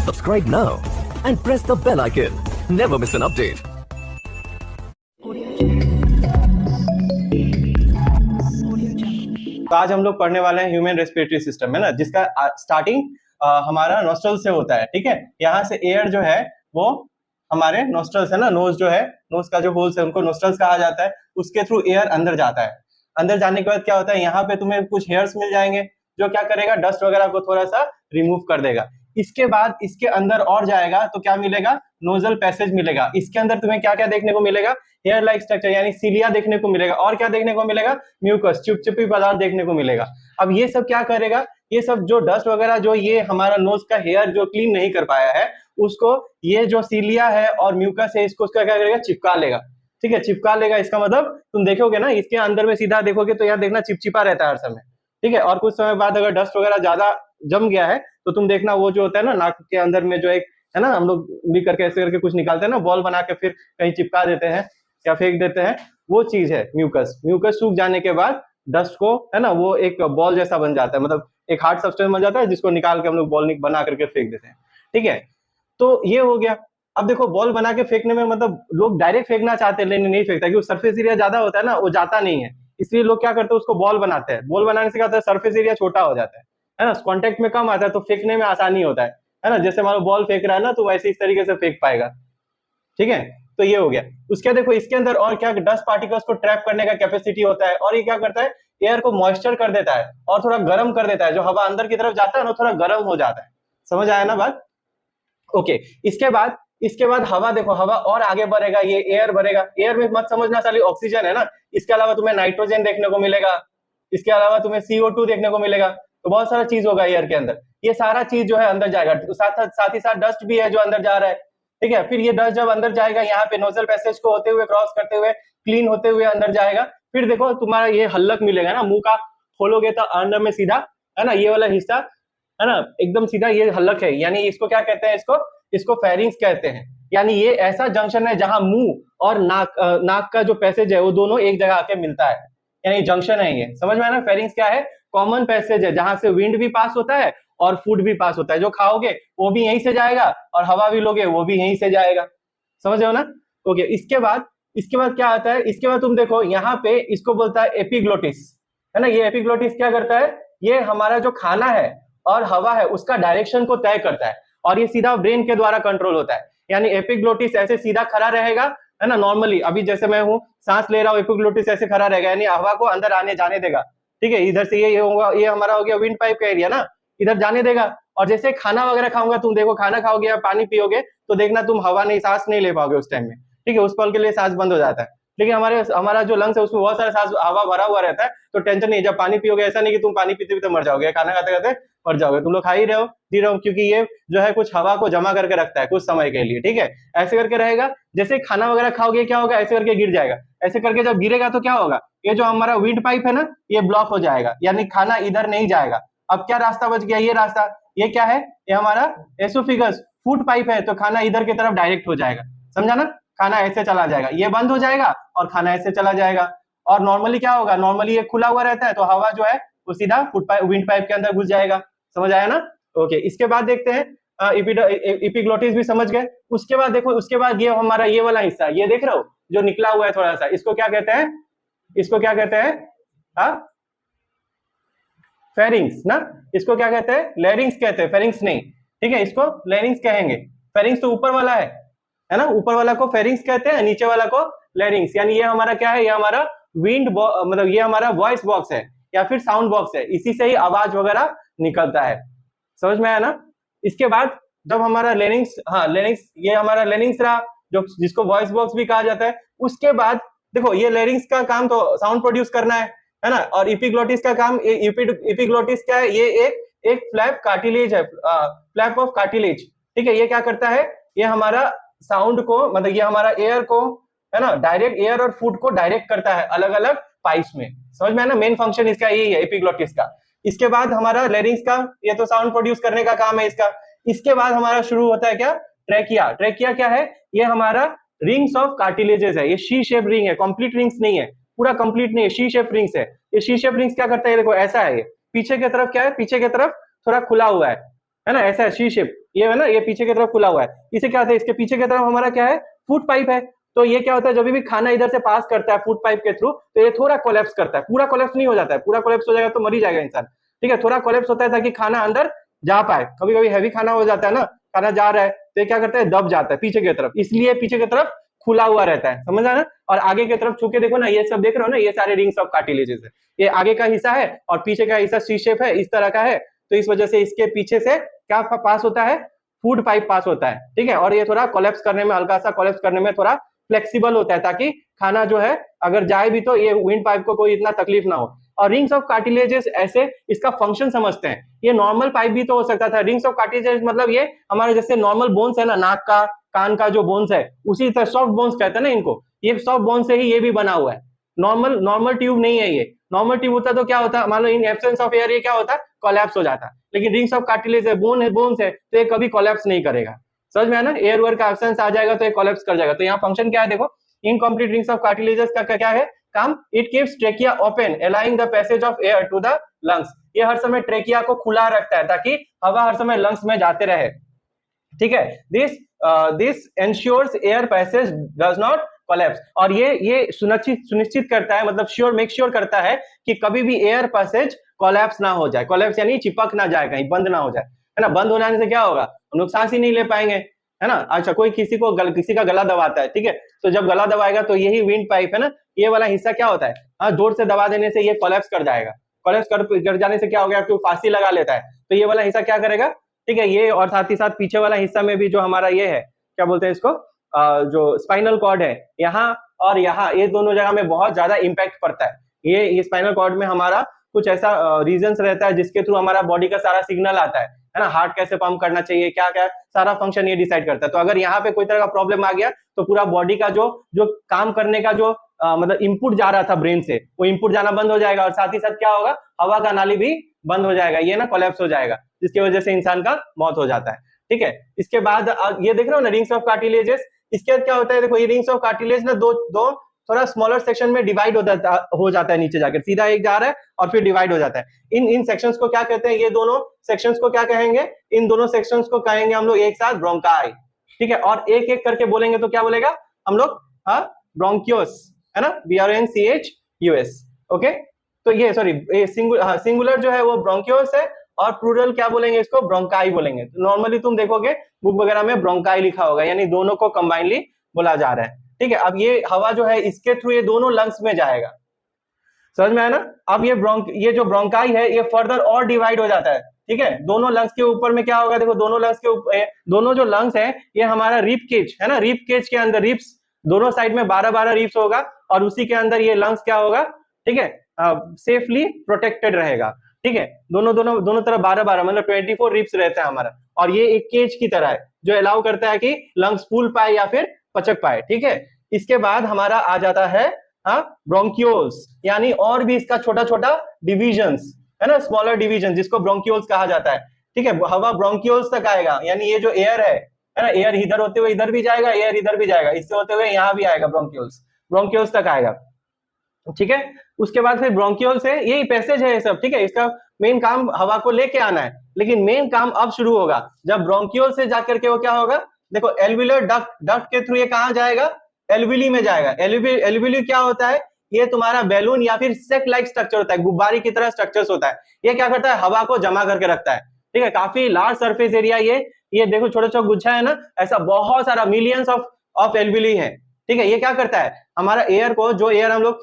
Subscribe now and press the bell icon. Never miss an update. तो आज हम लोग पढ़ने वाले हैं ह्यूमन रेस्पिरेटरी सिस्टम, है ना, जिसका स्टार्टिंग हमारा नोस्ट्रल से होता है। ठीक है, यहाँ से एयर जो है वो हमारे नोस्ट्रल्स है ना, नोज जो है, नोज का जो होल्स है उनको नोस्ट्रल्स कहा जाता है। उसके थ्रू एयर अंदर जाता है। अंदर जाने के बाद क्या होता है, यहाँ पे तुम्हें कुछ हेयर्स मिल जाएंगे जो क्या करेगा, डस्ट वगैरह को थोड़ा सा रिमूव कर देगा। इसके बाद इसके अंदर और जाएगा तो क्या मिलेगा, नोजल पैसेज मिलेगा। इसके अंदर तुम्हें क्या क्या देखने को मिलेगा, हेयर लाइक स्ट्रक्चर यानी सीलिया देखने को मिलेगा। और क्या देखने को मिलेगा, म्यूकस, चिपचिपी पदार्थ देखने को मिलेगा। अब ये सब क्या करेगा, ये सब जो डस्ट वगैरह जो ये हमारा नोज का हेयर जो क्लीन नहीं कर पाया है उसको ये जो सीलिया है और म्यूकस है इसको उसका क्या करेगा, चिपका लेगा। ठीक है, चिपका लेगा। इसका मतलब तुम देखोगे ना, इसके अंदर में सीधा देखोगे तो यार देखना चिपचिपा रहता है हर समय। ठीक है, और कुछ समय बाद अगर डस्ट वगैरह ज्यादा जम गया है तो तुम देखना वो जो होता है ना, नाक के अंदर में जो एक है ना, हम लोग भी करके ऐसे करके कुछ निकालते हैं ना, बॉल बना के फिर कहीं चिपका देते हैं या फेंक देते हैं, वो चीज है म्यूकस। म्यूकस सूख जाने के बाद डस्ट को है ना, वो एक बॉल जैसा बन जाता है, मतलब एक हार्ड सब्सटेंस बन जाता है जिसको निकाल के हम लोग बॉल बना करके फेंक देते हैं। ठीक है, तो ये हो गया। अब देखो बॉल बना के फेंकने में मतलब लोग डायरेक्ट फेंकना चाहते हैं लेकिन नहीं फेंकता, क्योंकि सरफेस एरिया ज्यादा होता है ना, वो जाता नहीं है। इसलिए लोग क्या करते हैं, उसको बॉल बनाते हैं। बॉल बनाने से क्या होता है, सरफेस एरिया छोटा हो जाता है ना, कांटेक्ट में कम आता है तो फेंकने में आसानी होता है ना। जैसे मान लो बॉल फेंक रहा है ना, तो वैसे इस तरीके से फेंक पाएगा। ठीक है, तो ये हो गया। उसके देखो इसके अंदर और क्या, डस्ट पार्टिकल्स को ट्रैप करने का कैपेसिटी होता है। और ये क्या करता है, एयर को मॉइस्चर कर देता है और थोड़ा गर्म कर देता है। जो हवा अंदर की तरफ जाता है ना, थोड़ा गर्म हो जाता है। समझ आया ना बात? ओके, इसके बाद हवा देखो, हवा और आगे बढ़ेगा, ये एयर बढ़ेगा। एयर में मत समझना साली ऑक्सीजन है ना, इसके अलावा तुम्हें नाइट्रोजन देखने को मिलेगा, इसके अलावा तुम्हें CO2 देखने को मिलेगा। तो बहुत सारा चीज होगा एयर के अंदर। ये सारा चीज जो है अंदर जाएगा, साथ ही साथ डस्ट भी है जो अंदर जा रहा है। ठीक है, फिर ये डस्ट जब अंदर जाएगा, यहाँ पे नोजल पैसेज को होते हुए क्रॉस करते हुए क्लीन होते हुए अंदर जाएगा। फिर देखो तुम्हारा ये हल्लक मिलेगा ना, मुंह का खोलोगे तो अंदर में सीधा है ना, ये वाला हिस्सा है ना एकदम सीधा, ये हल्लक है। यानी इसको क्या कहते हैं, इसको फेरिंग्स कहते हैं। यानी ये ऐसा जंक्शन है जहां मुंह और नाक का जो पैसेज है वो दोनों एक जगह आके मिलता है, यानी जंक्शन है ये। समझ में आया ना? फेरिंग्स क्या है, कॉमन पैसेज है जहां से विंड भी पास होता है और फूड भी पास होता है। जो खाओगे वो भी यहीं से जाएगा और हवा भी लोगे वो भी यहीं से जाएगा। समझ रहे हो ना? ओके, इसके बाद क्या आता है, इसके बाद तुम देखो यहाँ पे इसको बोलता है एपिग्लोटिस, है ना। ये एपिग्लोटिस क्या करता है, ये हमारा जो खाना है और हवा है उसका डायरेक्शन को तय करता है और ये सीधा ब्रेन के द्वारा कंट्रोल होता है। यानी एपिग्लोटिस ऐसे सीधा खड़ा रहेगा, है ना। नॉर्मली अभी जैसे मैं हूँ सांस ले रहा हूँ, एपिग्लोटिस ऐसे खड़ा रहेगा, यानी हवा को अंदर आने जाने देगा। ठीक है, इधर से ये होगा, ये हमारा हो गया विंड पाइप का एरिया ना, इधर जाने देगा। और जैसे खाना वगैरह खाऊंगा, तुम देखो खाना खाओगे या पानी पियोगे तो देखना तुम हवा नहीं, सांस नहीं ले पाओगे उस टाइम में। ठीक है, उस पल के लिए सांस बंद हो जाता है। लेकिन हमारा जो लंग्स है उसमें बहुत सारा सांस हवा भरा हुआ रहता है, तो टेंशन नहीं। जब पानी पियोगे ऐसा नहीं कि तुम पानी पीते पीते मर जाओगे, खाना खाते खाते मर जाओगे। तुम लोग खा ही रहे हो, पी रहे हो, क्योंकि ये जो है कुछ हवा को जमा करके रखता है कुछ समय के लिए। ठीक है, ऐसे करके रहेगा। जैसे खाना वगैरह खाओगे क्या होगा, ऐसे करके गिर जाएगा। ऐसे करके जब गिरेगा तो क्या होगा, ये जो हमारा विंड पाइप है ना, ये ब्लॉक हो जाएगा, यानी खाना इधर नहीं जाएगा। अब क्या रास्ता बच गया, ये रास्ता, ये क्या है, ये हमारा एसोफिगस फूड पाइप है, तो खाना इधर की तरफ डायरेक्ट हो जाएगा। समझा ना? खाना ऐसे चला जाएगा, ये बंद हो जाएगा और खाना ऐसे चला जाएगा। और नॉर्मली क्या होगा, नॉर्मली ये खुला हुआ रहता है तो हवा जो है वो सीधा फूड पाइप विंड पाइप के अंदर घुस जाएगा। समझ आया ना? ओके, इसके बाद देखते हैं एपिग्लोटिस भी समझ गए। उसके बाद देखो, उसके बाद ये हमारा ये वाला हिस्सा, ये देख रहे हो जो निकला हुआ है थोड़ा सा, इसको क्या कहते हैं, इसको क्या कहते हैं, फेरिंग्स ना। इसको क्या कहते हैं, लेरिंग्स कहते हैं, फेरिंग्स नहीं। ठीक है, इसको लेरिंग्स कहेंगे। फेरिंग्स तो ऊपर वाला है ना, ऊपर वाला को फेरिंग्स कहते हैं, नीचे वाला को लेरिंग्स। यानी ये हमारा क्या है, ये हमारा विंड मतलब ये हमारा वॉइस बॉक्स है या फिर साउंड बॉक्स है, इसी से ही आवाज वगैरह निकलता है। समझ में आया ना? इसके बाद जब हमारा लेरिंग्स, हाँ लेरिंग्स, ये हमारा लेरिंग्स रहा जो जिसको वॉइस बॉक्स भी कहा जाता है। उसके बाद देखो ये लेरिंग्स का काम तो साउंड प्रोड्यूस करना है ना। और एपिग्लोटिस का काम, एपिग्लोटिस क्या है, ये एक फ्लैप कार्टिलेज है, फ्लैप ऑफ कार्टिलेज। ठीक है, ये क्या करता है, ये हमारा साउंड को, मतलब ये हमारा एयर को है ना, डायरेक्ट एयर और फूड को डायरेक्ट करता है अलग अलग पाइप्स में। समझ में आया ना? मेन फंक्शन इसका यही है एपिग्लोटिस का। इसके बाद हमारा लेरिंग्स का, ये तो साउंड प्रोड्यूस करने का काम है इसका। इसके बाद हमारा शुरू होता है क्या, ट्रेकिया। ट्रेकिया क्या है, ये हमारा रिंग्स ऑफ कार्टिलेजेस है। ये शी शेप रिंग है, कंप्लीट रिंग्स नहीं है, पूरा कंप्लीट नहीं है, शी शेप रिंग्स है। ये शी शेप रिंग्स क्या करता है, देखो ऐसा है, ये पीछे की तरफ क्या है, पीछे की तरफ थोड़ा खुला हुआ है, है ना, ऐसा है सी शेप, ये है ना, ये पीछे की तरफ खुला हुआ है, इसे क्या होता है, इसके पीछे की तरफ हमारा क्या है, फूड पाइप है। तो ये क्या होता है, जब भी खाना इधर से पास करता है फूड पाइप के थ्रू, तो ये थोड़ा कोलैप्स करता है, पूरा कोलैप्स नहीं हो जाता है, पूरा कोलैप्स हो जाएगा तो मर ही जाएगा इंसान, ठीक है, थोड़ा कोलैप्स होता है ताकि खाना अंदर जा पाए। कभी कभी हैवी खाना हो जाता है ना, खाना जा रहा है तो ये क्या करता है, दब जाता है पीछे की तरफ, इसलिए पीछे की तरफ खुला हुआ रहता है, समझ आना। और आगे की तरफ छू के देखो ना, ये सब देख रहे हो ना, ये सारे रिंग्स ऑफ कार्टिलेजेस है, ये आगे का हिस्सा है और पीछे का हिस्सा सी शेप है, इस तरह का है, तो इस वजह से इसके पीछे से क्या पास होता है, फूड पाइप पास होता है, ठीक है, और ये थोड़ा कोलैप्स करने में, हल्का सा कोलैप्स करने में थोड़ा फ्लेक्सिबल होता है, ताकि खाना जो है अगर जाए भी तो ये विंड पाइप को कोई इतना तकलीफ ना हो। और रिंग्स ऑफ कार्टिलेजेस ऐसे इसका फंक्शन समझते हैं, ये नॉर्मल पाइप भी तो हो सकता था, रिंग्स ऑफ कार्टिलेजेस मतलब ये हमारे जैसे नॉर्मल बोन्स है ना, नाक का, कान का जो बोन्स है, उसी तरह सॉफ्ट बोन्स कहते हैं ना इनको, ये सॉफ्ट बोन से ही ये भी बना हुआ है, नॉर्मल ट्यूब नहीं है ये, नॉर्मल ट्यूब होता तो क्या होता, मान लो इन एब्सेंस ऑफ एयर ये क्या होता, कोलैप्स हो जाता, लेकिन रिंग्स ऑफ कार्टिलेज है, बोन्स है, तो ये कभी कोलैप्स नहीं करेगा, समझ में है ना, एयर वेयर का एब्सेंस आ जाएगा तो ये कोलैप्स कर जाएगा। तो यहाँ फंक्शन क्या है देखो, इनकम्प्लीट रिंग्स ऑफ कार्टिलेजेस का क्या है काम, it keeps trachea open allowing the passage of air to the lungs, ये हर समय ट्रेकिया को खुला रखता है ताकि हवा हर समय लंग्स में जाते रहे, ठीक है, this ensures air passage does not collapse, और ये सुनिश्चित करता है, मतलब मेक श्योर करता है कि कभी भी एयर पैसेज कोलैप्स ना हो जाए, कोलैप्स यानी चिपक ना जाए, कहीं बंद ना हो जाए, है ना, बंद हो जाने से क्या होगा, हम लोग सांस ही नहीं ले पाएंगे, है ना। अच्छा, कोई किसी का गला दबाता है, ठीक है, तो जब गला दबाएगा तो यही विंड पाइप है ना, ये वाला हिस्सा क्या होता है, हाँ, जोर से दबा देने से ये कोलैप्स कर जाएगा, कोलैप्स कर जाने से क्या हो गया, कोई फांसी लगा लेता है, तो ये वाला हिस्सा क्या करेगा, ठीक है, ये, और साथ ही साथ पीछे वाला हिस्सा में भी जो हमारा ये है, क्या बोलते हैं इसको, जो स्पाइनल कॉर्ड है, यहाँ और यहाँ, ये दोनों जगह में बहुत ज्यादा इंपैक्ट पड़ता है, ये स्पाइनल कॉर्ड में हमारा कुछ ऐसा रीजंस रहता है जिसके थ्रू हमारा बॉडी का सारा सिग्नल आता है ना, हार्ट कैसे पंप करना चाहिए, क्या क्या सारा फंक्शन ये डिसाइड करता है। तो अगर यहाँ पे कोई तरह का प्रॉब्लम आ गया तो पूरा बॉडी का जो जो काम करने का जो मतलब इनपुट जा रहा था ब्रेन से, वो इनपुट जाना बंद हो जाएगा, और साथ ही साथ क्या होगा, हवा का नाली भी बंद हो जाएगा, ये ना कोलैप्स हो जाएगा, जिसकी वजह से इंसान का मौत हो जाता है, ठीक है। इसके बाद ये देख रहे हो ना, रिंग्स ऑफ कार्टिलेजेस, इसके बाद क्या होता है, देखो ये रिंग्स ऑफ कार्टिलेज ना दो थोड़ा स्मॉलर सेक्शन में डिवाइड हो जाता है, नीचे जाकर सीधा एक जा रहा है और फिर डिवाइड हो जाता है, इन सेक्शंस को क्या कहते हैं, ये दोनों सेक्शंस को क्या कहेंगे, इन दोनों सेक्शंस को कहेंगे हम लोग एक साथ ब्रोंकाई, ठीक है, और एक एक करके बोलेंगे तो क्या बोलेगा हम लोग, हाँ, ब्रोंकियोस, है ना, BRONCHUS, ओके। तो ये सॉरी, सिंगुलर जो है वो ब्रोंकियोस है, और प्लूरल क्या बोलेंगे इसको, ब्रोंकाई बोलेंगे। तो नॉर्मली तुम देखोगे बुक वगैरह में ब्रोंकाई लिखा होगा, यानी दोनों को कंबाइनली बोला जा रहा है, ठीक है। अब ये हवा जो है इसके थ्रू ये दोनों लंग्स में जाएगा, समझ में आया ना। अब ये जो ब्रोंकाई है ये फर्दर और डिवाइड हो जाता है, ठीक है, दोनों लंग्स के ऊपर में क्या होगा, देखो दोनों लंग्स के ऊपर, दोनों जो लंग्स है ये हमारा रिप केज है ना, रिप केज के अंदर रिप्स, दोनों साइड में 12-12 रिप्स होगा, और उसी के अंदर ये लंग्स क्या होगा, ठीक है, सेफली प्रोटेक्टेड रहेगा, ठीक है, दोनों तरफ 12-12 मतलब 24 रिप्स रहता है हमारा, और ये एक केज की तरह है जो अलाउ करता है कि लंग्स फूल पाए या फिर पचक पाए, ठीक है। इसके बाद हमारा आ जाता है ब्रोंकियोल्स, यानी और भी इसका छोटा छोटा डिविजन्स है ना, स्मॉलर डिवीजन, जिसको ब्रोंकियोल्स कहा जाता है, ठीक है। हवा ब्रोंकियोल्स तक आएगा, यानी ये जो एयर है ना, एयर इधर होते हुए इधर भी जाएगा, एयर इधर भी जाएगा, इससे होते हुए यहाँ भी आएगा, ब्रोंकियोल्स तक आएगा, ठीक है। उसके बाद फिर ब्रोंकियोल से यही पैसेज है ये सब, ठीक है, इसका मेन काम हवा को लेके आना है, लेकिन मेन काम अब शुरू होगा जब ब्रोंकियोल से जाकर के वो क्या होगा, देखो एल्वियुलर डक्ट के थ्रू ये कहाँ जाएगा, एल्विली में जाएगा। एल्विली क्या होता है, ये तुम्हारा बैलून या फिर सेक लाइक स्ट्रक्चर होता है, गुब्बारे की तरह स्ट्रक्चर्स होता है, ये क्या करता है, हवा को जमा करके रखता है, ठीक है, काफी लार्ज सरफेस एरिया, ये देखो छोटा छोटा गुच्छा है ना, ऐसा बहुत सारा मिलियंस ऑफ एल्विली है, ठीक है। ये क्या करता है, हमारा एयर को, जो एयर हम लोग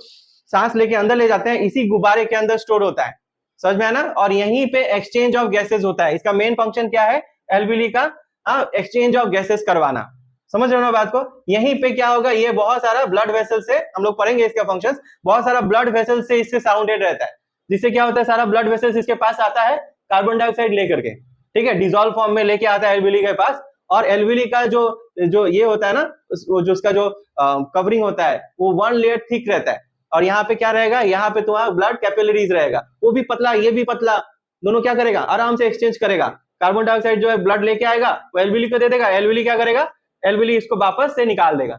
सांस लेके अंदर ले जाते हैं, इसी गुब्बारे के अंदर स्टोर होता है, समझ में है ना, और यहीं पे एक्सचेंज ऑफ गैसेस होता है। इसका मेन फंक्शन क्या है, एल्विली का एक्सचेंज ऑफ गैसेस करवाना, समझ रहे हो ना बात को। यहीं पे क्या होगा, ये बहुत सारा ब्लड वेसल से, हम लोग पढ़ेंगे इसका फंक्शंस, बहुत सारा ब्लड वेसल से इससे साउंडेड रहता है, जिससे क्या होता है, सारा ब्लड वेसल्स इसके पास आता है कार्बन डाइऑक्साइड लेकर के, ठीक है, डिजोल्व फॉर्म में लेके आता है एल्विली के पास, और एल्विली का जो ये होता है ना, जो उसका जो कवरिंग होता है वो 1 लेयर थिक रहता है, और यहाँ पे क्या रहेगा, यहाँ पे तुम्हारा ब्लड कैपिलरीज रहेगा, वो भी पतला ये भी पतला, दोनों क्या करेगा, आराम से एक्सचेंज करेगा। कार्बन डाइऑक्साइड जो है ब्लड लेके आएगा, वो एल्विली को दे देगा, एल्विली क्या करेगा, एल्विली इसको वापस से निकाल देगा,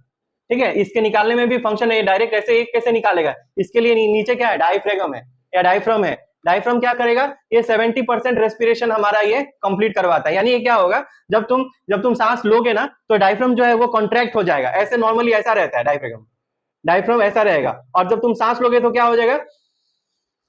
ठीक है। इसके निकालने में भी फंक्शन है, डायरेक्ट ऐसे एक कैसे निकालेगा, इसके लिए नीचे क्या है, डायफ्राम है, डायफ्राम क्या करेगा, ये 70% रेस्पिरेशन हमारा ये कंप्लीट करवाता है। यानी ये क्या होगा, जब तुम सांस लोगे ना तो डायफ्राम जो है वो कॉन्ट्रैक्ट हो जाएगा। ऐसे नॉर्मली ऐसा रहता है डायफ्राम ऐसा रहेगा, और जब तुम सांस लोगे तो क्या हो जाएगा,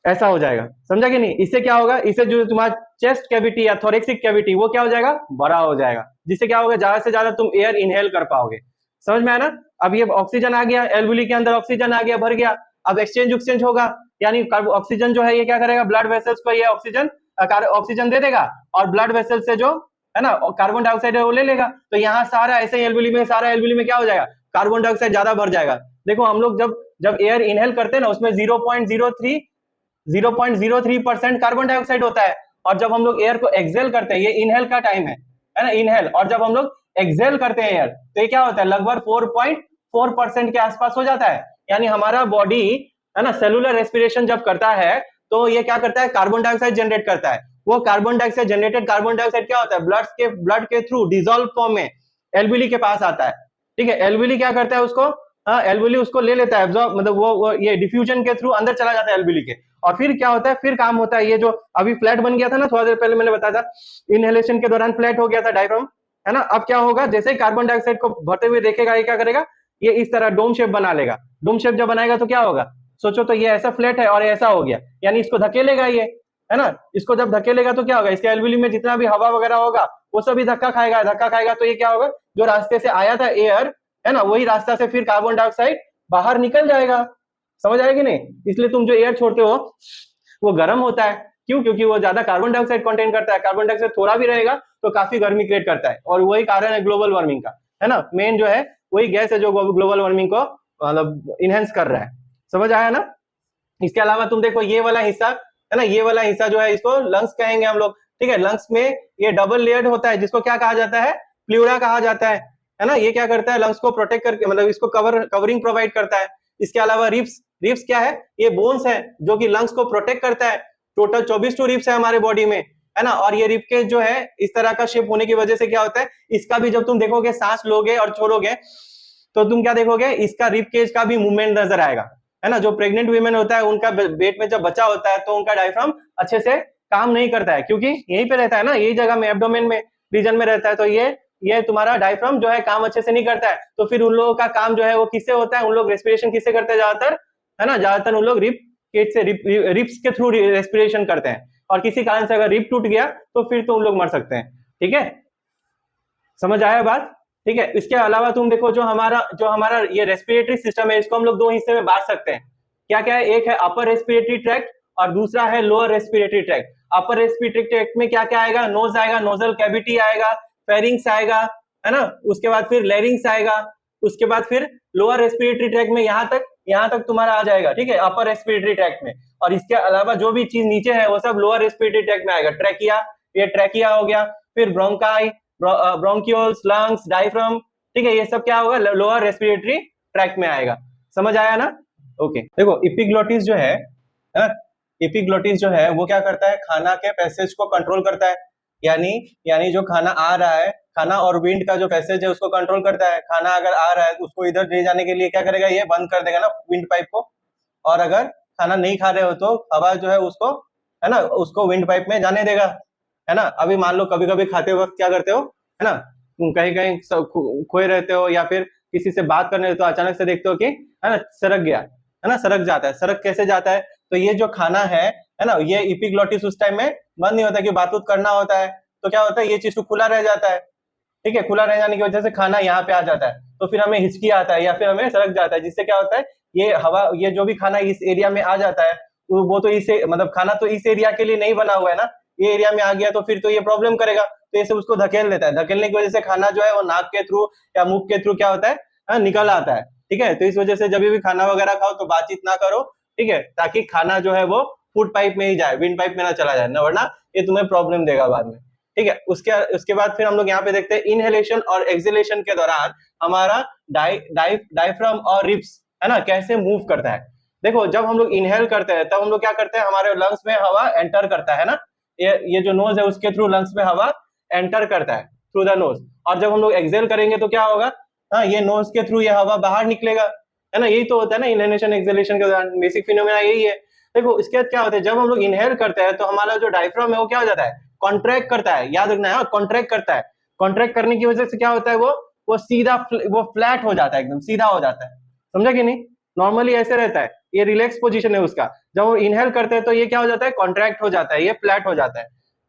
ऐसा हो जाएगा। समझा कि नहीं? इससे क्या होगा, इससे जो तुम्हारा चेस्ट कैविटी या थोरेक्सिक कैविटी वो क्या हो जाएगा, बड़ा हो जाएगा, जिससे क्या होगा, ज्यादा से ज्यादा तुम एयर इनहेल कर पाओगे। समझ में आया ना? अब ये ऑक्सीजन आ गया, एल्वुली के अंदर ऑक्सीजन आ गया, भर गया। अब एक्सचेंज होगा, यानी ऑक्सीजन जो है ये क्या करेगा, ब्लड वेसल्स को ये ऑक्सीजन दे देगा, और ब्लड वेसल से जो है ना कार्बन डाइऑक्साइड है वो ले लेगा। तो यहाँ सारा ऐसे एल्वुली में क्या हो जाएगा, कार्बन डाइऑक्साइड ज्यादा भर जाएगा। देखो हम लोग जब एयर इनहेल करते हैं ना, उसमें 0.03% कार्बन डाइऑक्साइड होता है, और जब हम लोग एयर को एक्सेल करते हैं, ये इनहेल का टाइम है ना, इनहेल, और जब हम लोग एक्सेल करते हैं एयर, तो ये क्या होता है, लगभग 4.4% के आसपास हो जाता है। यानी हमारा बॉडी है ना सेलुलर रेस्पिरेशन जब करता है तो ये क्या करता है, कार्बन डाइऑक्साइड जनरेट करता है। वो carbon dioxide generated carbon dioxide क्या होता है, ब्लड के थ्रू डिसॉल्व फॉर्म में एल्वुली के पास आता है। ठीक है, एल्वुली क्या करता है उसको, एल्वुली उसको ले लेता है, एब्जॉर्ब, मतलब वो ये डिफ्यूजन के थ्रू अंदर चला जाता है एल्वुली के, और फिर क्या होता है, फिर काम होता है, ये जो अभी फ्लैट बन गया था ना थोड़ा देर पहले मैंने बताया था, इनहेलेशन के दौरान फ्लैट हो गया था डायफ्राम, है ना। अब क्या होगा, जैसे ही कार्बन डाइऑक्साइड को भरते हुए देखेगा, ये क्या करेगा, ये इस तरह डोम शेप बना लेगा। डोम शेप जब बनाएगा तो क्या होगा, सोचो तो ये ऐसा फ्लैट है और ऐसा हो गया, यानी इसको धकेलेगा ये, है ना। इसको जब धकेलेगा तो क्या होगा, इसके एल्वुली में जितना भी हवा वगैरह होगा वो सभी धक्का खाएगा, तो ये क्या होगा, जो रास्ते से आया था एयर, है ना, वही रास्ता से फिर कार्बन डाइऑक्साइड बाहर निकल जाएगा। समझ आएगी नहीं? इसलिए तुम जो एयर छोड़ते हो वो गर्म होता है, क्यों, क्योंकि वो ज्यादा कार्बन डाइऑक्साइड कंटेन करता है। कार्बन डाइऑक्साइड थोड़ा भी रहेगा तो काफी गर्मी क्रिएट करता है, और वही कारण है ग्लोबल वार्मिंग का, है ना। मेन जो है वही गैस है जो ग्लोबल वार्मिंग को मतलब इनहेंस कर रहा है। समझ आया ना? इसके अलावा तुम देखो ये वाला हिस्सा, है ना, ये वाला हिस्सा जो है इसको लंग्स कहेंगे हम लोग। ठीक है, लंग्स में ये डबल लेयर्ड होता है, जिसको क्या कहा जाता है, प्लूरा कहा जाता है ना। ये क्या करता है, लंग्स को प्रोटेक्ट करके, मतलब इसको कवरिंग प्रोवाइड करता है। इसके अलावा रिब्स क्या है, ये बोन्स है जो कि लंग्स को प्रोटेक्ट करता है। टोटल 24 रिब्स है हमारे बॉडी में, है ना। और ये रिब केज जो है इस तरह का शेप होने की वजह से क्या होता है, इसका भी जब तुम देखोगे सांस लोगे और छोड़ोगे तो तुम क्या देखोगे, इसका रिब केज का भी मूवमेंट नजर आएगा, है ना। जो प्रेग्नेंट वीमेन होता है उनका पेट में जब बच्चा होता है तो उनका डायफ्राम अच्छे से काम नहीं करता है, क्योंकि यहीं पे रहता है ना, यही जगह में एब्डोमेन में रीजन में रहता है। तो ये तुम्हारा डायफ्राम जो है काम अच्छे से नहीं करता है, तो फिर उन लोगों का काम जो है वो किससे होता है, उन लोग रेस्पिरेशन किससे करते हैं ज्यादातर, है ना। ज्यादातर उन लोग रिब केज से रिब्स के थ्रू रेस्पिरेशन करते हैं, और किसी कारण से अगर रिब टूट गया तो फिर तो उन लोग मर सकते हैं। ठीक है, समझ आया बात? ठीक है, इसके अलावा तुम देखो जो हमारा ये रेस्पिरेटरी सिस्टम है, इसको हम लोग दो हिस्से में बांट सकते हैं। क्या क्या है, एक है अपर रेस्पिरेटरी ट्रैक्ट और दूसरा है lower respiratory tract. Upper respiratory tract में क्या क्या आएगा, नोज आएगा, नोजल कैविटी आएगा, फेरिंग्स आएगा, है ना। उसके बाद फिर लैरिंग्स आएगा, उसके बाद फिर लोअर रेस्पिरेटरी ट्रैक्ट में यहाँ तक तुम्हारा आ जाएगा। ठीक है, अपर रेस्पिरेटरी ट्रैक्ट में, और इसके अलावा जो भी चीज नीचे है वो सब लोअर रेस्पिरेटरी ट्रैक्ट में आएगा। ट्रैकिया, ये ट्रैकिया हो गया, फिर ब्रोंकाई, ब्रोंकियोल्स, लंग्स, डायफ्राम। ठीक है, ये सब क्या होगा, लोअर रेस्पिरेटरी ट्रैक्ट में आएगा। समझ आया ना? ओके, देखो एपिग्लोटिस जो है ना, एपिग्लोटिस जो है वो क्या करता है, खाना के पैसेज को कंट्रोल करता है। यानी जो खाना आ रहा है, खाना और विंड का जो पैसेज है उसको कंट्रोल करता है। खाना अगर आ रहा है तो उसको इधर ले जाने के लिए क्या करेगा, ये बंद कर देगा ना विंड पाइप को। और अगर खाना नहीं खा रहे हो तो हवा जो है उसको, है ना, उसको विंड पाइप में जाने देगा, है ना। अभी मान लो कभी कभी खाते वक्त क्या करते हो, है ना, कहीं कहीं खोए रहते हो या फिर किसी से बात करने तो अचानक से देखते हो कि, है ना, सरक गया, है ना, सरक जाता है। सरक कैसे जाता है, तो ये जो खाना है ना, ये एपिग्लोटिस उस टाइम में बंद नहीं होता कि बात करना होता है, तो क्या होता है, ये चीज तो खुला रह जाता है। ठीक है, खुला रह जाने की वजह से खाना यहाँ पे आ जाता है, तो फिर हमें हिचकी आता है या फिर हमें सरक जाता है, जिससे क्या होता है, ये हवा, ये जो भी खाना इस एरिया में आ जाता है वो तो इसे, मतलब खाना तो इस एरिया के लिए नहीं बना हुआ है ना, ये एरिया में आ गया तो फिर तो ये प्रॉब्लम करेगा, तो ये सब उसको धकेल देता है। धकेलने की वजह से खाना जो है वो नाक के थ्रू या मुख के थ्रू क्या होता है, निकल आता है। ठीक है, तो इस वजह से जब भी खाना वगैरह खाओ तो बातचीत ना करो, ठीक है, ताकि खाना जो है वो फूड पाइप में ही जाए, विंड पाइप में ना चला जाए ना, वरना ये तुम्हें प्रॉब्लम देगा बाद में। ठीक है, उसके बाद फिर हम लोग यहाँ पे देखते हैं इनहेलेशन और एक्सहेलेशन के दौरान हमारा डायफ्राम और रिब्स, है ना, कैसे मूव करता है। देखो जब हम लोग इनहेल करते हैं तब हम लोग क्या करते हैं, हमारे लंग्स में हवा एंटर करता है ना, ये जो नोज है उसके थ्रू लंग्स में हवा एंटर करता है थ्रू द नोज। और जब हम लोग एक्सहेल करेंगे तो क्या होगा, हाँ, ये नोज के थ्रू ये हवा बाहर निकलेगा, है ना। यही तो होता है ना इनहेलेशन एक्सहेलेशन के दौरान, बेसिक फिनोमेना यही है। देखो इसके बाद क्या होता है, जब हम लोग इनहेल करते हैं तो हमारा जो डायफ्राम है वो क्या हो जाता है, कॉन्ट्रैक्ट करता है, याद रखना है, कॉन्ट्रैक्ट करता है। कॉन्ट्रैक्ट करने की वजह से क्या होता है, वो सीधा वो फ्लैट हो जाता है, एकदम सीधा हो जाता है, समझा कि नहीं। नॉर्मली ऐसे रहता है, ये रिलैक्स पोजीशन है उसका। जब वो इनहेल करते हैं तो ये क्या हो जाता है, कॉन्ट्रैक्ट हो जाता है, ये फ्लैट हो जाता है,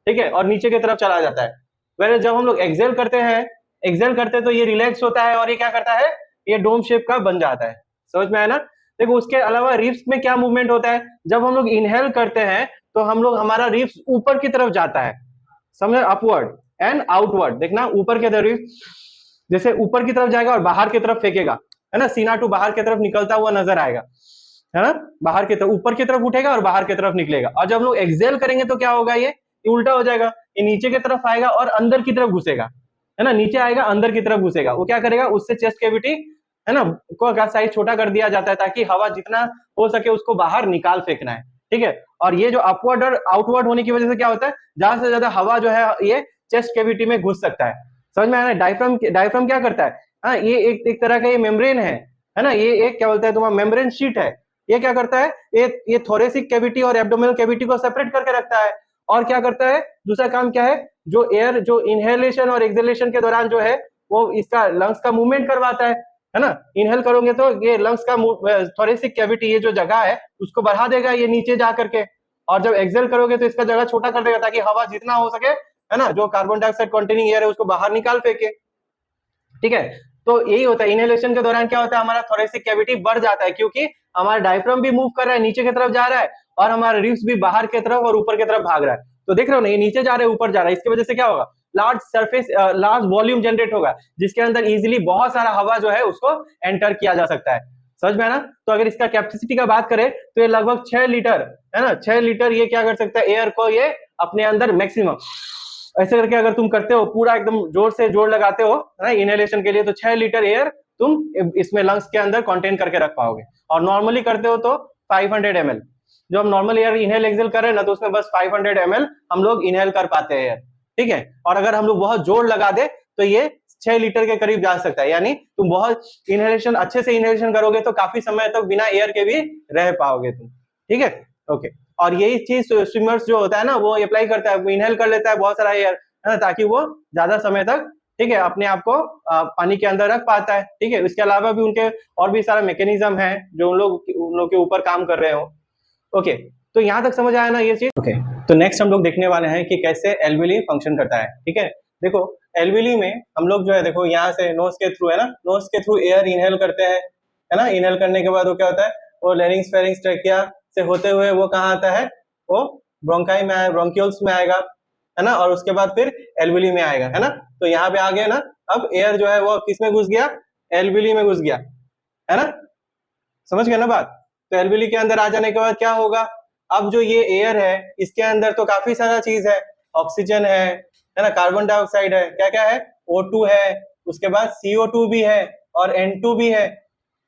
ठीक है, और नीचे की तरफ चला जाता है। वैसे जब हम लोग एक्सेल करते हैं, एक्सेल करते हैं तो ये रिलैक्स होता है और ये क्या करता है, ये डोम शेप का बन जाता है। समझ में आया ना। देखो उसके अलावा रिब्स में क्या मूवमेंट होता है, जब हम लोग इनहेल करते हैं तो हम लोग, हमारा रिब्स ऊपर की तरफ जाता है, समझे, अपवर्ड एंड आउटवर्ड। देखना ऊपर के तरफ, जैसे ऊपर की तरफ जाएगा और बाहर की तरफ फेंकेगा, है ना, सीना टू बाहर की तरफ निकलता हुआ नजर आएगा, है ना, बाहर की तरफ, ऊपर की तरफ उठेगा और बाहर की तरफ निकलेगा। और जब हम लोग एक्सेल करेंगे तो क्या होगा, ये उल्टा हो जाएगा, ये नीचे की तरफ आएगा और अंदर की तरफ घुसेगा, है ना, नीचे आएगा अंदर की तरफ घुसेगा। वो क्या करेगा, उससे चेस्ट कैविटी, है ना, को का साइज छोटा कर दिया जाता है ताकि हवा जितना हो सके उसको बाहर निकाल फेंकना है, ठीक है। और ये जो अपवर्ड और आउटवर्ड होने की वजह से क्या होता है, ज्यादा से ज्यादा हवा जो है ये चेस्ट कैविटी में घुस सकता है। समझ में आया ना। डायफ्राम क्या करता है, हाँ, ये एक तरह का ये मेम्ब्रेन है ना, ये एक क्या बोलते हैं तुम्हारा मेम्ब्रेन शीट है। ये क्या करता है, ये थोरेसिक कैविटी और एब्डोमिनल कैविटी को सेपरेट करके रखता है। और क्या करता है, दूसरा काम क्या है, जो एयर जो इनहेलेशन और एक्सहेलेशन के दौरान जो है वो इसका लंग्स का मूवमेंट करवाता है ना। इनहेल करोगे तो ये लंग्स का थोरेसिक कैविटी, ये जो जगह है उसको बढ़ा देगा ये नीचे जा करके, और जब एक्सेल करोगे तो इसका जगह छोटा कर देगा ताकि हवा जितना हो सके, है ना, जो कार्बन डाइऑक्साइड कंटेनिंग एयर है उसको बाहर निकाल फेंके, ठीक है। तो यही होता है, इनहेलेशन के दौरान क्या होता है, हमारा थोरेसिक कैविटी बढ़ जाता है क्योंकि हमारा डायफ्राम भी मूव कर रहा है, नीचे की तरफ जा रहा है, और हमारा रिब्स भी बाहर की तरफ और ऊपर की तरफ भाग रहा है। तो देख रहे हो ना, ये नीचे जा रहा है ऊपर जा रहा है, इसकी वजह से क्या होगा, large surface, large volume generate होगा जिसके अंदर इजीली बहुत सारा हवा जो है उसको एंटर किया जा सकता है। समझ में है ना। तो अगर इसका कैपेसिटी का बात करें तो ये लगभग 6 लीटर, है ना, 6 लीटर ये क्या कर सकता है, एयर को ये अपने अंदर मैक्सिमम ऐसे करके अगर तुम करते हो, पूरा एकदम जोर से जोर लगाते हो ना इनहेलेशन के लिए, तो 6 लीटर एयर तुम इसमें लंग्स के अंदर कंटेन करके रख पाओगे। और नॉर्मली करते हो तो 500 ml, जो हम नॉर्मल एयर इनहेल एक्सेल कर रहे हैं ना, तो उसमें बस 500 ml हम लोग इनहेल कर पाते हैं एयर, ठीक है। और अगर हम लोग बहुत जोर लगा दे तो ये 6 लीटर के करीब जा सकता है, यानी तुम बहुत इनहेलेशन, अच्छे से इनहेलेशन करोगे तो काफी समय तक बिना एयर के भी रह पाओगे तुम, ठीक है, ओके। और यही चीज स्विमर्स जो होता है ना, वो अप्लाई करता है, इनहेल कर लेता है बहुत सारा एयर, है ना, ताकि वो ज्यादा समय तक, ठीक है, अपने आप को पानी के अंदर रख पाता है, ठीक है। इसके अलावा भी उनके और भी सारा मैकेनिज्म है जो उन लोग के ऊपर काम कर रहे हो, ओके। तो यहाँ तक समझ आया ना ये चीज, ओके। तो नेक्स्ट हम लोग देखने वाले हैं कि कैसे एल्वियली फंक्शन करता है, ठीक है। देखो एल्वियली में हम लोग जो है, देखो यहाँ से नोज के थ्रू, है ना, नोज के थ्रू एयर इनहेल करते हैं, है ना। इनहेल करने के बाद वो क्या होता है, वो लेरिंग्स फेरिंग्स ट्रैकिया से होते हुए वो कहाँ आता है, वो ब्रोंकाई में आएगा, ब्रोंक्यूल्स में आएगा, है ना, और उसके बाद फिर एल्वियली में आएगा, है ना। तो यहाँ पे आ गया ना, अब एयर जो है वो किस में घुस गया, एल्वियली में घुस गया, है ना, समझ गए ना बात। तो एल्वियली के अंदर आ जाने के बाद क्या होगा, अब जो ये एयर है इसके अंदर तो काफी सारा चीज है, ऑक्सीजन है ना, कार्बन डाइऑक्साइड है, क्या क्या है, O2 है, उसके बाद CO2 भी है और N2 भी है,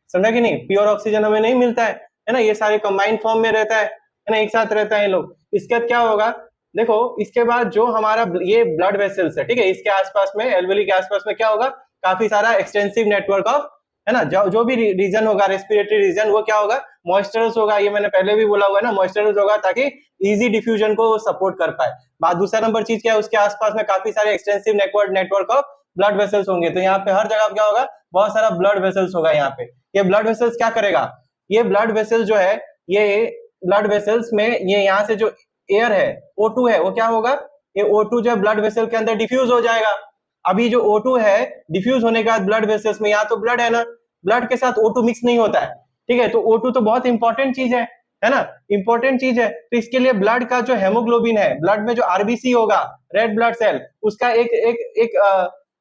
समझा कि नहीं। प्योर ऑक्सीजन हमें नहीं मिलता है ना, ये सारे कंबाइंड फॉर्म में रहता है ना, एक साथ रहता है ये लोग। इसके बाद क्या होगा, देखो इसके बाद जो हमारा ये ब्लड वेसल्स है, ठीक है, इसके आसपास में, एल्वियली के आसपास में क्या होगा, काफी सारा एक्सटेंसिव नेटवर्क ऑफ, है ना, जो भी रीजन होगा, रेस्पिरेटरी रीजन, वो क्या होगा, मॉइस्चरस होगा। ये मैंने पहले भी बोला हुआ है ना, मॉइस्चरस होगा ताकि इजी डिफ्यूजन को सपोर्ट कर पाए। बात दूसरा नंबर चीज क्या है, उसके आसपास में काफी सारे extensive network of blood vessels होंगे। तो यहाँ पे हर जगह क्या होगा, बहुत सारा ब्लड वेसल्स होगा यहाँ पे। ये ब्लड वेसल्स क्या करेगा, ये ब्लड वेसल्स जो है, ये ब्लड वेसल्स में ये यहाँ से जो एयर है, O2 है, वो क्या होगा, ये O2 जो ब्लड वेसल के अंदर डिफ्यूज हो जाएगा। अभी जो O2 है डिफ्यूज होने के बाद ब्लड वेसल्स में, यहाँ तो ब्लड है ना, ब्लड के साथ O2 मिक्स नहीं होता है, ठीक है। तो O2 तो बहुत इंपॉर्टेंट चीज है ना, इंपॉर्टेंट चीज है। तो इसके लिए ब्लड का जो हेमोग्लोबिन है, ब्लड में जो आरबीसी होगा, रेड ब्लड सेल, उसका एक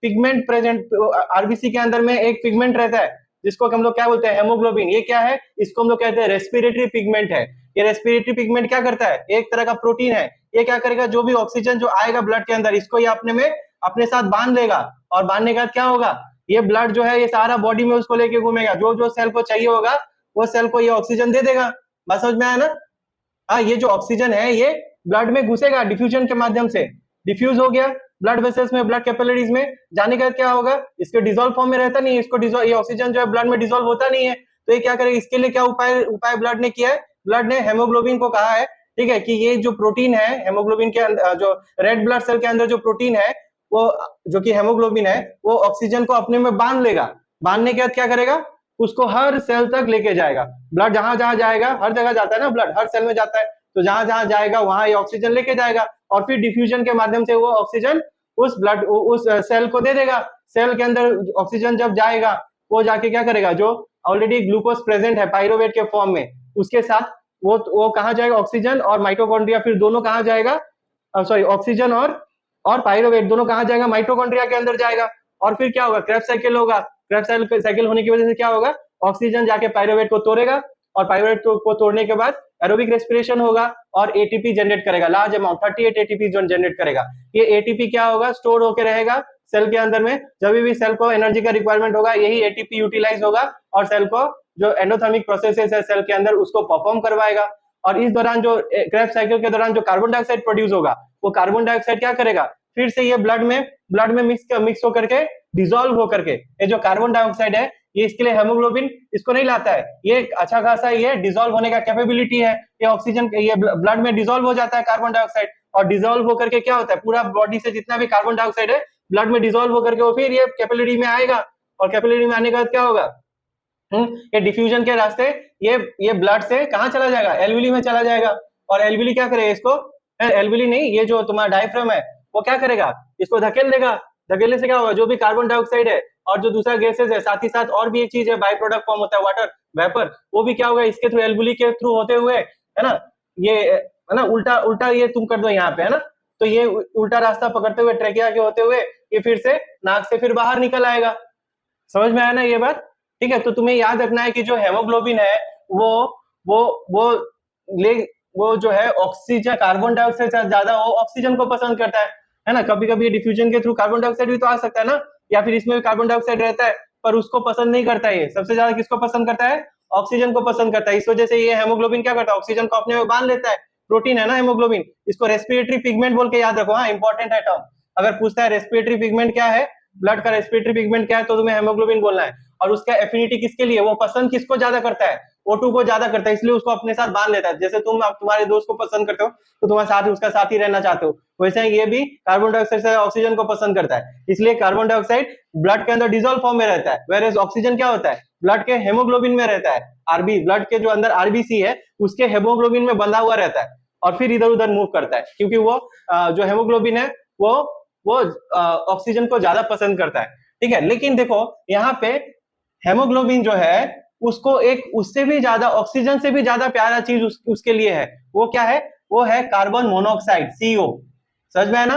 पिगमेंट प्रेजेंट, आरबीसी के अंदर में एक पिगमेंट रहता है जिसको हम लोग क्या बोलते हैं, हेमोग्लोबिन। ये क्या है, इसको हम लोग कहते हैं रेस्पिरेटरी पिगमेंट है। ये रेस्पिरेटरी पिगमेंट क्या करता है, एक तरह का प्रोटीन है। ये क्या करेगा, जो भी ऑक्सीजन जो आएगा ब्लड के अंदर, इसको ये अपने साथ बांध लेगा, और बांधने के बाद क्या होगा, ये ब्लड जो है ये सारा बॉडी में उसको लेके घूमेगा, जो जो सेल को चाहिए होगा वो सेल को ये ऑक्सीजन दे देगा। बात समझ में आया ना। हाँ, ये जो ऑक्सीजन है ये ब्लड में घुसेगा डिफ्यूजन के माध्यम से, डिफ्यूज हो गया ब्लड वेसल्स में, ब्लड कैपिलरीज में जाने के बाद क्या होगा, इसके डिसॉल्व फॉर्म में रहता नहीं है, इसको ये ऑक्सीजन जो है ब्लड में डिसॉल्व होता नहीं है। तो ये क्या करेगा, इसके लिए क्या उपाय ब्लड ने किया है, ब्लड ने हेमोग्लोबिन को कहा है, ठीक है, कि ये जो प्रोटीन है हेमोग्लोबिन के अंदर, जो रेड ब्लड सेल के अंदर जो प्रोटीन है वो जो कि हेमोग्लोबिन है, वो ऑक्सीजन को अपने में बांध लेगा। बांधने के बाद क्या करेगा, उसको हर सेल तक लेके जाएगा। ब्लड जहां जहां जाएगा, हर जगह जाता है ना, ब्लड हर सेल में जाता है, तो जहां जहां जाएगा वहां ये ऑक्सीजन लेके जाएगा और फिर डिफ्यूजन के माध्यम से वो ऑक्सीजन उस सेल को दे देगा। सेल के अंदर ऑक्सीजन जब जाएगा वो जाके क्या करेगा, जो ऑलरेडी ग्लूकोज प्रेजेंट है पाइरोवेट के फॉर्म में, उसके साथ वो कहाँ जाएगा, ऑक्सीजन और माइटोकॉन्ड्रिया, फिर दोनों कहाँ जाएगा, सॉरी ऑक्सीजन और पाइरोवेट दोनों कहाँ जाएगा, माइटोकॉन्ड्रिया के अंदर जाएगा। और फिर क्या होगा, क्रेब्स साइकिल होगा। क्रेब्स साइकिल होने की वजह से क्या होगा, ऑक्सीजन जाके पाइरोवेट को तोड़ेगा और पाइरोवेट को तोड़ने के बाद एरोबिक रेस्पिरेशन होगा और एटीपी जनरेट करेगा, लार्ज अमाउंट 38 एटीपी जनरेट करेगा। ये एटीपी क्या होगा, स्टोर होकर रहेगा सेल के अंदर में। जब भी सेल को एनर्जी का रिक्वायरमेंट होगा यही एटीपी यूटिलाइज होगा और सेल को जो एंडोथर्मिक प्रोसेसेस है सेल के अंदर उसको परफॉर्म करवाएगा। और इस दौरान जो क्रेब्स साइकिल के दौरान जो कार्बन डाइऑक्साइड प्रोड्यूस होगा, वो कार्बन डाइऑक्साइड क्या करेगा, फिर से ये ब्लड में मिक्स होकर के डिसॉल्व होकर के, ये जो कार्बन डाइऑक्साइड है ये इसके लिए हेमोग्लोबिन इसको नहीं लाता है, ये अच्छा खासा ये डिसॉल्व होने का कैपेबिलिटी है, ये ऑक्सीजन ये ब्लड में डिसॉल्व हो जाता है कार्बन डाइऑक्साइड, और डिसॉल्व होकर के क्या होता है, पूरा बॉडी से जितना भी कार्बन डाइऑक्साइड है ब्लड में डिसॉल्व होकर के वो फिर ये कैपिलरी में आएगा, और कैपिलरी में आने के बाद क्या होगा, ये डिफ्यूजन के रास्ते ये ब्लड से कहाँ चला जाएगा, एल्वियली में चला जाएगा। और एल्वियली क्या करेगा इसको, एल्वियली नहीं, ये जो तुम्हारा डायफ्राम है वो क्या करेगा, इसको धकेल देगा। धकेलने से क्या होगा, जो भी कार्बन डाइऑक्साइड है और जो दूसरा गैसेस है, साथ ही साथ और भी एक चीज है, बाई प्रोडक्ट फॉर्म होता है वाटर वेपर, वो भी क्या होगा इसके थ्रू, एल्वियली के थ्रू होते हुए, है ना, ये है ना, उल्टा उल्टा ये तुम कर दो यहाँ पे, है ना, तो ये उल्टा रास्ता पकड़ते हुए ट्रेकिया के होते हुए ये फिर से नाक से फिर बाहर निकल आएगा। समझ में आया ना ये बात, ठीक है। तो तुम्हें याद रखना है कि जो हेमोग्लोबिन है वो ले वो जो है ऑक्सीजन, कार्बन डाइऑक्साइड से ज्यादा वो ऑक्सीजन को पसंद करता है ना। कभी कभी डिफ्यूजन के थ्रू कार्बन डाइऑक्साइड भी तो आ सकता है ना, या फिर इसमें भी कार्बन डाइऑक्साइड रहता है, पर उसको पसंद नहीं करता है। ये सबसे ज्यादा किसको पसंद करता है, ऑक्सीजन को पसंद करता है। इस वजह से ये हेमोग्लोबिन क्या करता है, ऑक्सीजन को अपने में बांध लेता है। प्रोटीन है ना हेमोग्लोबिन, इसको रेस्पिरेटरी पिगमेंट बोल के याद रखो, हाँ इंपॉर्टेंट है टर्म। अगर पूछता है रेस्पिरेटरी पिगमेंट क्या है, ब्लड का रेस्पिरेटरी पिगमेंट क्या है, तो तुम्हें हेमोग्लोबिन बोलना है। और उसका एफिनिटी किसके लिए, वो पसंद किसको ज्यादा करता है, O2 को ज्यादा करता है, इसलिए उसको अपने साथ बांध लेता है। जैसे तुम तुम्हारे दोस्त को पसंद करते हो तो तुम्हारे साथ उसका साथ ही रहना चाहते हो, वैसे ये भी कार्बन डाइऑक्साइड से ऑक्सीजन को पसंद करता है। इसलिए कार्बन डाइऑक्साइड ब्लड के अंदर डिसॉल्व फॉर्म में रहता है, वेयर एज ऑक्सीजन क्या होता है, ब्लड के हेमोग्लोबिन में रहता है। आरबी, ब्लड के जो अंदर आरबीसी है उसके हेमोग्लोबिन में बंधा हुआ रहता है और फिर इधर उधर मूव करता है, क्योंकि वो जो हेमोग्लोबिन है वो ऑक्सीजन को ज्यादा पसंद करता है, ठीक है। लेकिन देखो यहाँ पे हेमोग्लोबिन जो है उसको एक उससे भी ज्यादा, ऑक्सीजन से भी ज्यादा प्यारा चीज उसके लिए है। वो क्या है, वो है कार्बन मोनोऑक्साइड, CO। समझ में है ना।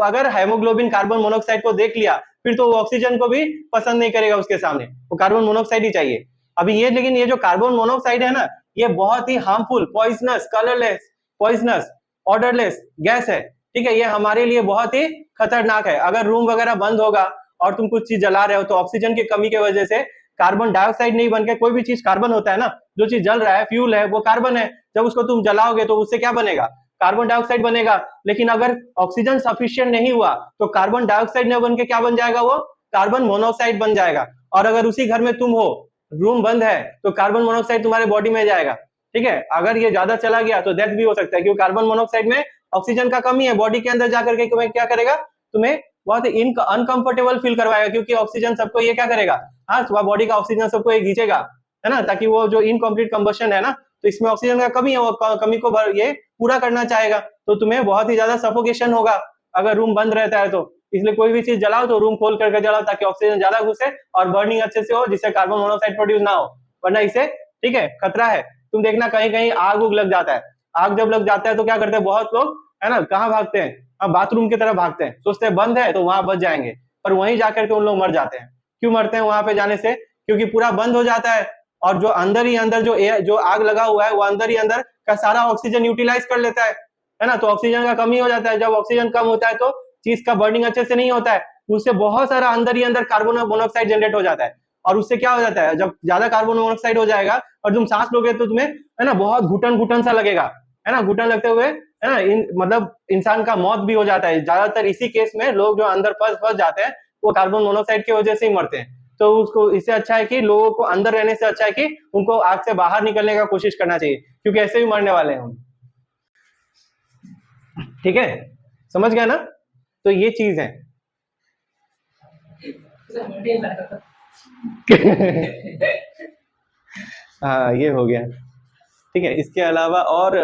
अगर हेमोग्लोबिन कार्बन मोनोऑक्साइड को देख लिया फिर तो वो ऑक्सीजन को भी पसंद नहीं करेगा, उसके सामने वो कार्बन मोनोऑक्साइड ही चाहिए। अभी ये, लेकिन ये जो कार्बन मोनोऑक्साइड है ना, ये बहुत ही harmful, poisonous, colourless, poisonous, odourless gas है, ठीक है। ये हमारे लिए बहुत ही खतरनाक है। अगर रूम वगैरह बंद होगा और तुम कुछ चीज जला रहे हो तो ऑक्सीजन की कमी की वजह से कार्बन डाइऑक्साइड नहीं बनकर, कोई भी चीज कार्बन होता है ना, जो चीज जल रहा है फ्यूल है वो कार्बन है, जब उसको तुम जलाओगे तो उससे क्या बनेगा, कार्बन डाइऑक्साइड बनेगा। लेकिन अगर ऑक्सीजन सफिशिएंट नहीं हुआ तो कार्बन डाइऑक्साइड न बन के क्या बन जाएगा, वो कार्बन मोनोऑक्साइड बन जाएगा। और अगर उसी घर में तुम हो, रूम बंद है, तो कार्बन मोनोऑक्साइड तुम्हारे बॉडी में जाएगा, ठीक है। अगर ये ज्यादा चला गया तो डेथ भी हो सकता है, क्योंकि कार्बन मोनोऑक्साइड में ऑक्सीजन का कमी है, बॉडी के अंदर जाकर के तुम्हें क्या करेगा, तुम्हें बहुत ही अनकंफर्टेबल फील करवाएगा, क्योंकि ऑक्सीजन सबको ये क्या करेगा, हाँ तुम्हारा बॉडी का ऑक्सीजन सबको ये खींचेगा, है ना, ताकि वो जो इनकम्प्लीट कंबशन है ना, तो इसमें ऑक्सीजन का कमी है, वो कमी को ये पूरा करना चाहेगा, तो तुम्हें बहुत ही ज्यादा सफोकेशन होगा अगर रूम बंद रहता है तो। इसलिए कोई भी चीज जलाओ तो रूम खोल करके जलाओ, ताकि ऑक्सीजन ज्यादा घुसे और बर्निंग अच्छे से हो, जिससे कार्बन मोनोऑक्साइड प्रोड्यूस ना हो, वरना इसे, ठीक है, खतरा है। तुम देखना कहीं कहीं आग उग लग जाता है, आग जब लग जाता है तो क्या करते हैं बहुत लोग, है ना, कहाँ भागते हैं, अब बाथरूम की तरफ भागते हैं, सोचते हैं बंद है तो वहां बच जाएंगे, पर वहीं जाकर के उन लोग मर जाते हैं। क्यों मरते हैं वहां पे जाने से, क्योंकि पूरा बंद हो जाता है और जो अंदर ही अंदर जो आग लगा हुआ है वो अंदर ही अंदर का सारा ऑक्सीजन यूटिलाइज कर लेता है ना, तो ऑक्सीजन का कमी हो जाता है। जब ऑक्सीजन कम होता है तो चीज का बर्निंग अच्छे से नहीं होता है, उससे बहुत सारा अंदर ही अंदर कार्बन मोनोऑक्साइड जनरेट हो जाता है। और उससे क्या हो जाता है, जब ज्यादा कार्बन मोनोऑक्साइड हो जाएगा और तुम सांस लोगे तो तुम्हें, है ना, बहुत घुटन घुटन सा लगेगा, है ना, घुटन लगते हुए, है ना, मतलब इंसान का मौत भी हो जाता है। ज्यादातर इसी केस में लोग जो अंदर फंस जाते हैं वो कार्बन मोनोऑक्साइड की वजह से ही मरते हैं। तो उसको इससे अच्छा है कि लोगों को अंदर रहने से अच्छा है कि उनको आग से बाहर निकलने का कोशिश करना चाहिए, क्योंकि ऐसे भी मरने वाले हैं हम। ठीक है, समझ गया ना? तो ये चीज है। हाँ, ये हो गया। ठीक है, इसके अलावा और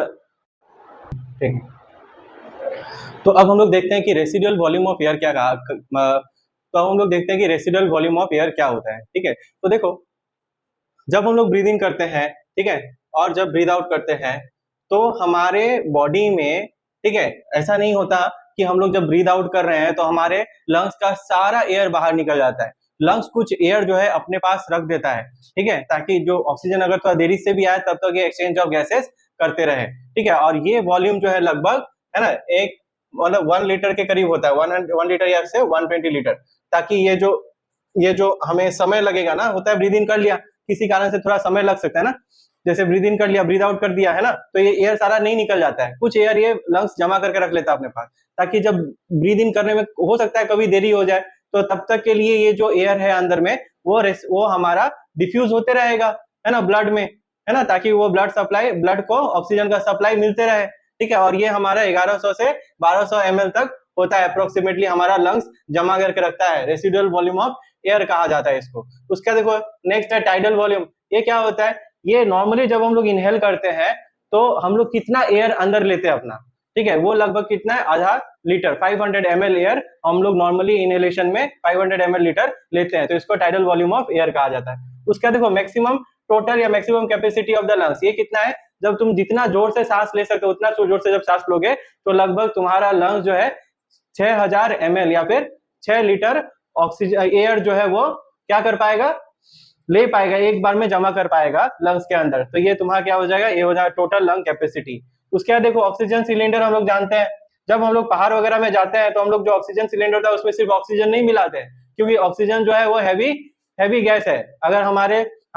ठीक है, तो अब हम लोग देखते हैं कि रेसिडुअल वॉल्यूम ऑफ एयर क्या कहा। तो अब हम लोग देखते हैं कि रेसिडुअल वॉल्यूम ऑफ एयर क्या होता है। ठीक है, तो देखो, जब हम लोग ब्रीद इन करते हैं, ठीक है, और जब ब्रीद आउट करते हैं, तो हमारे बॉडी में, ठीक है, ऐसा नहीं होता कि हम लोग जब ब्रीद आउट कर रहे हैं तो हमारे लंग्स का सारा एयर बाहर निकल जाता है। लंग्स कुछ एयर जो है अपने पास रख देता है, ठीक है, ताकि जो ऑक्सीजन अगर थोड़ा देरी से भी आए तब तक ये एक्सचेंज ऑफ गैसेस करते रहे। ठीक है, और ये वॉल्यूम जो है लगभग, है ना, एक मतलब 1 लीटर के करीब होता है, 1 लीटर या से 120 लीटर, ताकि ये जो हमें समय लगेगा ना, होता है ब्रीद इन कर लिया, किसी कारण से थोड़ा समय लग सकता है ना, जैसे ब्रीद इन कर लिया, ब्रीद आउट कर दिया, है ना, तो ये एयर सारा नहीं निकल जाता है, कुछ एयर ये लंग्स जमा करके रख लेता है अपने पास, ताकि जब ब्रीद इन करने में हो सकता है कभी देरी हो जाए, तो तब तक के लिए ये जो एयर है अंदर में वो हमारा डिफ्यूज होते रहेगा, है ना, ब्लड में, है ना, ताकि वो ब्लड को ऑक्सीजन का सप्लाई मिलते रहे। ठीक है, और ये हमारा 1100 से 1200 ml तक होता है अप्रोक्सीमेटली, हमारा लंग्स जमा करके रखता है। रेसिडुअल वॉल्यूम ऑफ एयर कहा जाता है इसको। उसका देखो नेक्स्ट है टाइडल वॉल्यूम। ये क्या होता है? ये नॉर्मली जब हम लोग इनहेल करते हैं तो हम लोग कितना एयर अंदर लेते हैं अपना, ठीक है, वो लगभग कितना है, आधा लीटर, 500 ml एयर हम लोग नॉर्मली इनहेलेशन में 500 ml लीटर लेते हैं, तो इसको टाइडल वॉल्यूम ऑफ एयर कहा जाता है। उसका देखो मैक्सिमम टोटल या maximum capacity of the lungs, ये कितना है? जब तुम जितना जोर से सांस ले सकते हो उतना जोर से जब सांस लोगे तो लगभग तुम्हारा लंग्स जो है 6000 ml या फिर 6 लीटर ऑक्सीजन एयर जो है वो क्या कर पाएगा, ले पाएगा, एक बार में जमा कर पाएगा लंग्स के अंदर। तो ये तुम्हारा क्या हो जाएगा, ये हो जाएगा टोटल लंग कैपेसिटी। उसके बाद देखो ऑक्सीजन सिलेंडर हम लोग जानते हैं, जब हम लोग पहाड़ वगैरह में जाते हैं तो हम लोग जो ऑक्सीजन सिलेंडर होता है उसमें सिर्फ ऑक्सीजन नहीं मिलाते हैं, क्योंकि ऑक्सीजन जो है वो हैवी गैस है। अगर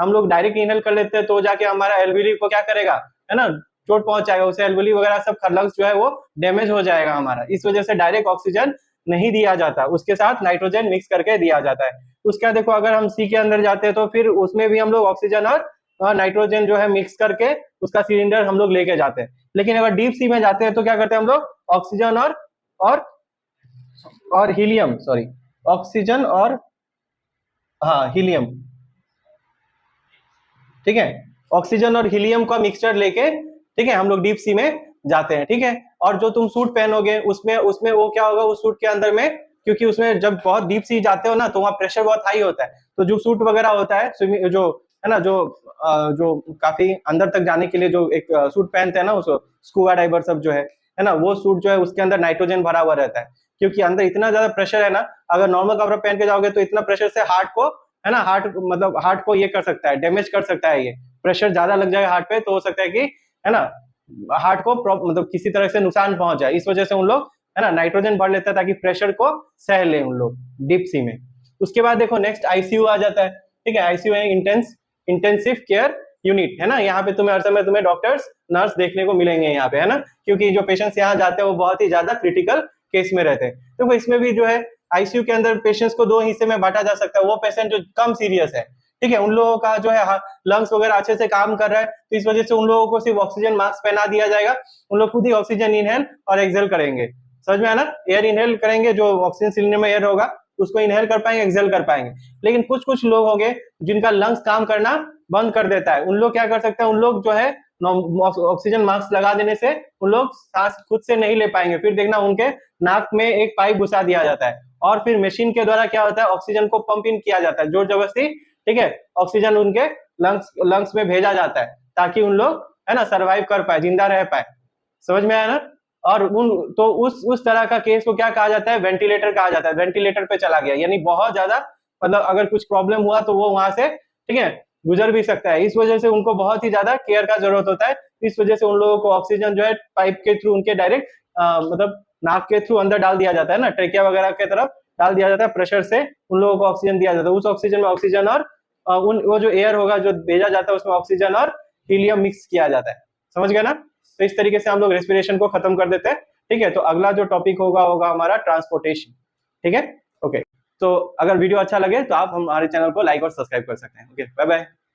हम लोग डायरेक्ट इनहेल कर लेते हैं तो जाके हमारा एल्वियली को क्या करेगा, है ना, चोट पहुंचाएगा, उसे एल्वियली वगैरह सब लंग्स जो है वो डैमेज हो जाएगा हमारा। इस वजह से डायरेक्ट ऑक्सीजन नहीं दिया जाता, उसके साथ नाइट्रोजन मिक्स करके दिया जाता है। उसका देखो अगर हम सी के अंदर जाते हैं तो फिर उसमें भी हम लोग ऑक्सीजन और नाइट्रोजन जो है मिक्स करके उसका सिलेंडर हम लोग लेके जाते हैं। लेकिन अगर डीप सी में जाते हैं तो क्या करते हैं हम लोग, ऑक्सीजन और हीलियम, सॉरी, ऑक्सीजन और हीलियम, ठीक है, ऑक्सीजन और हीलियम का मिक्सचर लेके, ठीक है, हम लोग डीप सी में जाते हैं। ठीक है, और जो तुम सूट पहनोगे उसमें वो क्या होगा, उस सूट के अंदर में, क्योंकि उसमें जब बहुत डीप सी जाते हो ना तो वहाँ प्रेशर बहुत हाई होता है, तो जो सूट वगैरह होता है स्विमिंग जो है ना, जो काफी अंदर तक जाने के लिए जो एक सूट पहनते हैं ना, उसको स्कूबा डाइवर सब जो है ना, वो सूट जो है उसके अंदर नाइट्रोजन भरा हुआ रहता है, क्योंकि अंदर इतना ज्यादा प्रेशर है ना, अगर नॉर्मल कपड़ा पहन के जाओगे तो इतना प्रेशर से हार्ट को, है ना, हार्ट को ये कर सकता है, डैमेज कर सकता है, ये प्रेशर ज्यादा लग जाएगा हार्ट पे तो हो सकता है कि, है ना, हार्ट को मतलब किसी तरह से नुकसान पहुंच जाए। इस वजह से उन लोग, है ना, नाइट्रोजन भर लेता है ताकि प्रेशर को सह ले उन लोग डीप सी में। उसके बाद देखो नेक्स्ट आईसीयू आ जाता है। ठीक है, आईसीयू है इंटेंसिव केयर यूनिट, है ना, यहाँ पे हर समय तुम्हें डॉक्टर्स नर्स देखने को मिलेंगे यहाँ पे, है ना, क्योंकि जो पेशेंट्स यहाँ जाते हैं वो बहुत ही ज्यादा क्रिटिकल केस में रहते हैं। तो इसमें भी जो है आईसीयू के अंदर पेशेंट्स को 2 हिस्से में बांटा जा सकता है। वो पेशेंट जो कम सीरियस है, ठीक है, उन लोगों का जो है लंग्स वगैरह अच्छे से काम कर रहा है, तो इस वजह से उन लोगों को सिर्फ ऑक्सीजन मास्क पहना दिया जाएगा, उन लोग खुद ही ऑक्सीजन इनहेल और एक्सेल करेंगे। समझ में आना, एयर इनहेल करेंगे, जो ऑक्सीजन सिलेंडर में एयर होगा उसको इनहेल कर पाएंगे, एक्सेल कर पाएंगे। लेकिन कुछ लोग होंगे जिनका लंग्स काम करना बंद कर देता है, उन लोग क्या कर सकते हैं, उन लोग जो है ऑक्सीजन मास्क लगा देने से उन लोग सांस खुद से नहीं ले पाएंगे, फिर देखना उनके नाक में एक पाइप घुसा दिया जाता है और फिर मशीन के द्वारा क्या होता है, ऑक्सीजन को पंप इन किया जाता है जोर जबरदस्ती, ठीक है, ऑक्सीजन उनके लंग्स में भेजा जाता है ताकि उन लोग, है ना, सर्वाइव कर पाए, जिंदा रह पाए। समझ में आया ना? और उस तरह का केस को क्या कहा जाता है, वेंटिलेटर कहा जाता है। वेंटिलेटर पे चला गया यानी बहुत ज्यादा, मतलब अगर कुछ प्रॉब्लम हुआ तो वो वहां से, ठीक है, गुजर भी सकता है। इस वजह से उनको बहुत ही ज्यादा केयर का जरूरत होता है। इस वजह से उन लोगों को ऑक्सीजन जो है पाइप के थ्रू उनके डायरेक्ट मतलब नाक के थ्रू अंदर डाल दिया जाता है ना, ट्रेकिया वगैरह के तरफ डाल दिया जाता है, प्रेशर से उन लोगों को ऑक्सीजन दिया जाता है। उस ऑक्सीजन में ऑक्सीजन और वो जो एयर होगा जो भेजा जाता है उसमें ऑक्सीजन और हीलियम मिक्स किया जाता है। समझ गए ना? तो इस तरीके से हम लोग रेस्पिरेशन को खत्म कर देते हैं। ठीक है, तो अगला जो टॉपिक होगा हमारा ट्रांसपोर्टेशन। ठीक है, ओके। तो अगर वीडियो अच्छा लगे तो आप हमारे चैनल को लाइक और सब्सक्राइब कर सकते हैं। Okay, bye bye.